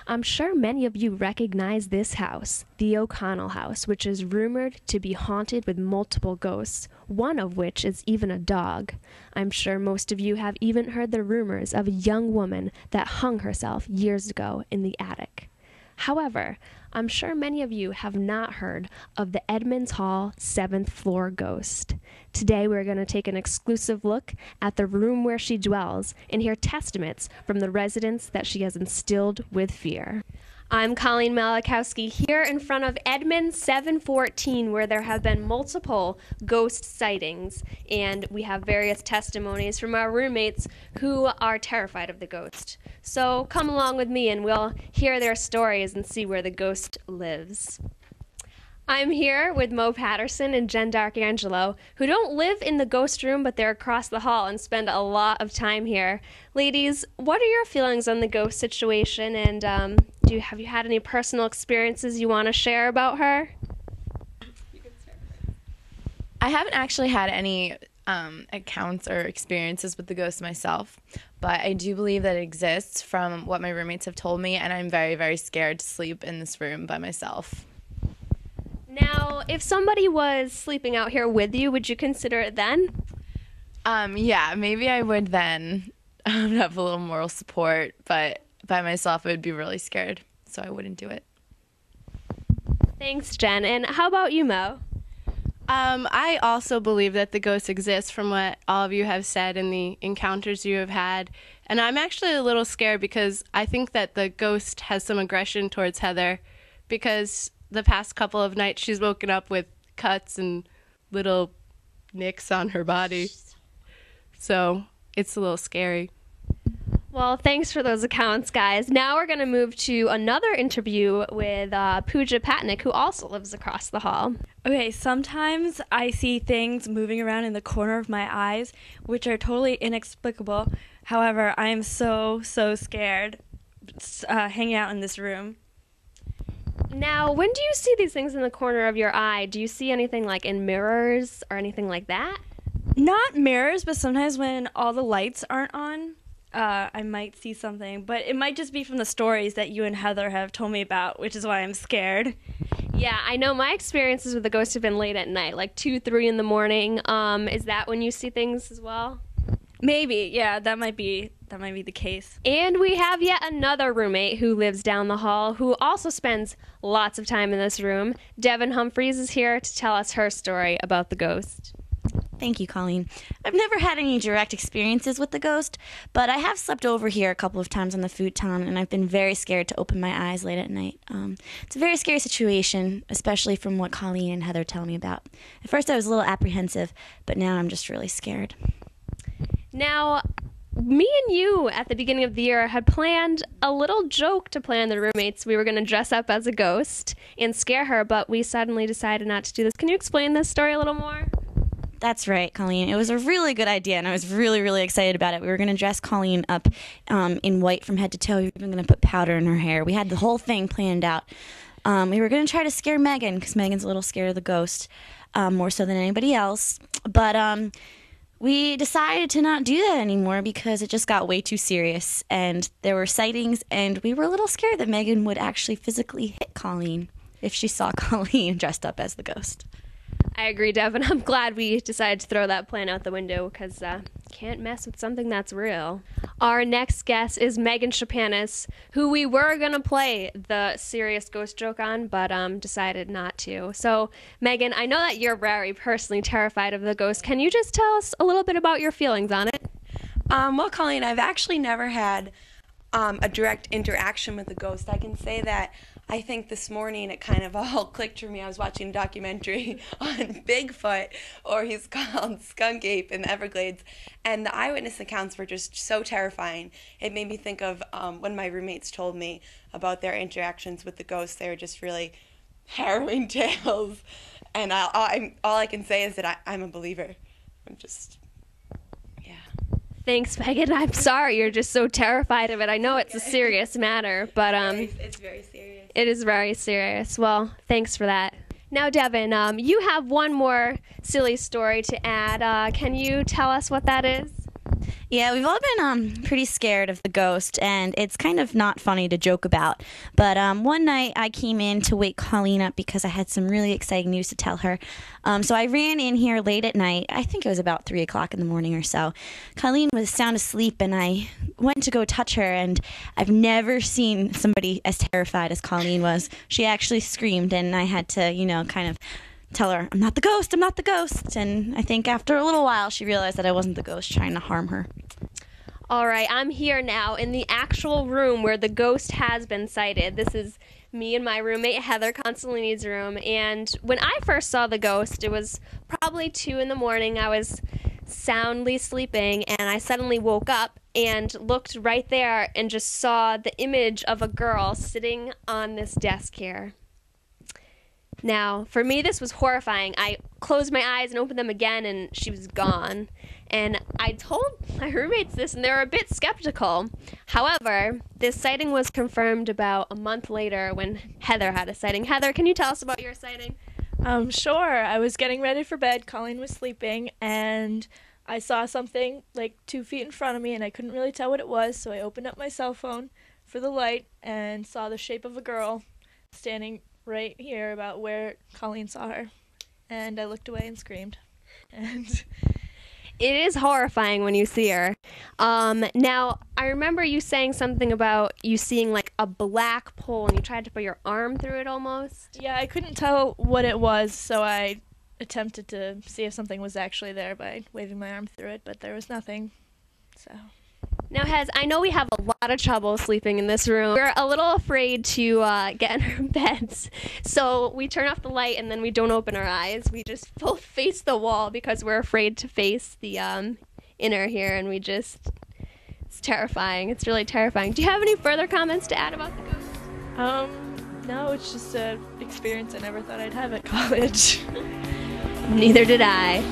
I'm sure many of you recognize this house, the O'Connell house, which is rumored to be haunted with multiple ghosts, one of which is even a dog. I'm sure most of you have even heard the rumors of a young woman that hung herself years ago in the attic. However, I'm sure many of you have not heard of the Edmond Hall 7th floor ghost. Today we're going to take an exclusive look at the room where she dwells and hear testaments from the residents that she has instilled with fear. I'm Colleen Malachowski here in front of Edmond 714, where there have been multiple ghost sightings, and we have various testimonies from our roommates who are terrified of the ghost. So come along with me and we'll hear their stories and see where the ghost lives. I'm here with Mo Patterson and Jen D'Arcangelo, who don't live in the ghost room, but they're across the hall and spend a lot of time here. Ladies, what are your feelings on the ghost situation, and have you had any personal experiences you want to share about her? I haven't actually had any accounts or experiences with the ghost myself, but I do believe that it exists from what my roommates have told me, and I'm very, very scared to sleep in this room by myself. Now, if somebody was sleeping out here with you, would you consider it then? Yeah, maybe I would then have a little moral support, but by myself I would be really scared, so I wouldn't do it. Thanks, Jen. And how about you, Mo? I also believe that the ghost exists from what all of you have said and the encounters you have had. And I'm actually a little scared because I think that the ghost has some aggression towards Heather, because the past couple of nights she's woken up with cuts and little nicks on her body. So it's a little scary. Well, thanks for those accounts, guys. Now we're going to move to another interview with Pooja Patnick, who also lives across the hall. Okay, sometimes I see things moving around in the corner of my eyes, which are totally inexplicable. However, I am so scared hanging out in this room. Now, when do you see these things in the corner of your eye? Do you see anything like in mirrors or anything like that? Not mirrors, but sometimes when all the lights aren't on, I might see something. But it might just be from the stories that you and Heather have told me about, which is why I'm scared. Yeah, I know my experiences with the ghost have been late at night, like 2, 3 in the morning. Is that when you see things as well? Maybe, yeah, that might be the case. And we have yet another roommate who lives down the hall who also spends lots of time in this room. Devin Humphreys is here to tell us her story about the ghost. Thank you, Colleen. I've never had any direct experiences with the ghost, but I have slept over here a couple of times on the futon, and I've been very scared to open my eyes late at night. It's a very scary situation, especially from what Colleen and Heather tell me about. At first I was a little apprehensive, but now I'm just really scared. Now, me and you at the beginning of the year had planned a little joke to play on the roommates. We were going to dress up as a ghost and scare her, but we suddenly decided not to do this. Can you explain this story a little more? That's right, Colleen. It was a really good idea, and I was really excited about it. We were going to dress Colleen up in white from head to toe. We were even going to put powder in her hair. We had the whole thing planned out. We were going to try to scare Megan, because Megan's a little scared of the ghost, more so than anybody else. But we decided to not do that anymore because it just got way too serious, and there were sightings, and we were a little scared that Megan would actually physically hit Colleen if she saw Colleen dressed up as the ghost. I agree, Devin. I'm glad we decided to throw that plan out the window because can't mess with something that's real. Our next guest is Megan Chapanis, who we were going to play the serious ghost joke on, but decided not to. So, Megan, I know that you're very personally terrified of the ghost. Can you just tell us a little bit about your feelings on it? Well, Colleen, I've actually never had a direct interaction with the ghost. I can say that I think this morning it kind of all clicked for me. I was watching a documentary on Bigfoot, or he's called Skunk Ape in the Everglades, and the eyewitness accounts were just so terrifying. It made me think of when my roommates told me about their interactions with the ghosts. They were just really harrowing tales, and all I can say is that I'm a believer. I'm just... Thanks, Megan. I'm sorry you're just so terrified of it. I know it's a serious matter, but it's very serious. It is very serious. Well, thanks for that. Now, Devin, you have one more silly story to add. Can you tell us what that is? Yeah, we've all been pretty scared of the ghost, and it's kind of not funny to joke about. But one night I came in to wake Colleen up because I had some really exciting news to tell her. So I ran in here late at night. I think it was about 3 o'clock in the morning or so. Colleen was sound asleep, and I went to go touch her, and I've never seen somebody as terrified as Colleen was. She actually screamed, and I had to, kind of tell her, I'm not the ghost, I'm not the ghost. And I think after a little while, she realized that I wasn't the ghost trying to harm her. All right, I'm here now in the actual room where the ghost has been sighted. This is me and my roommate Heather Consolini's room. And when I first saw the ghost, it was probably 2 in the morning. I was soundly sleeping, and I suddenly woke up and looked right there and just saw the image of a girl sitting on this desk here. Now, for me, this was horrifying. I closed my eyes and opened them again, and she was gone. And I told my roommates this, and they were a bit skeptical. However, this sighting was confirmed about a month later when Heather had a sighting. Heather, can you tell us about your sighting? Sure. I was getting ready for bed. Colleen was sleeping, and I saw something like 2 feet in front of me, and I couldn't really tell what it was, so I opened up my cell phone for the light and saw the shape of a girl standing right here about where Colleen saw her. And I looked away and screamed. And it is horrifying when you see her. Now, I remember you saying something about you seeing like a black pole and you tried to put your arm through it almost. yeah, I couldn't tell what it was, so I attempted to see if something was actually there by waving my arm through it, but there was nothing. So Now, Hez, I know we have a lot of trouble sleeping in this room. We're a little afraid to get in our beds, so we turn off the light and then we don't open our eyes. We just both face the wall because we're afraid to face the inner here, and it's terrifying. It's really terrifying. Do you have any further comments to add about the ghost? no, it's just an experience I never thought I'd have at college. Neither did I.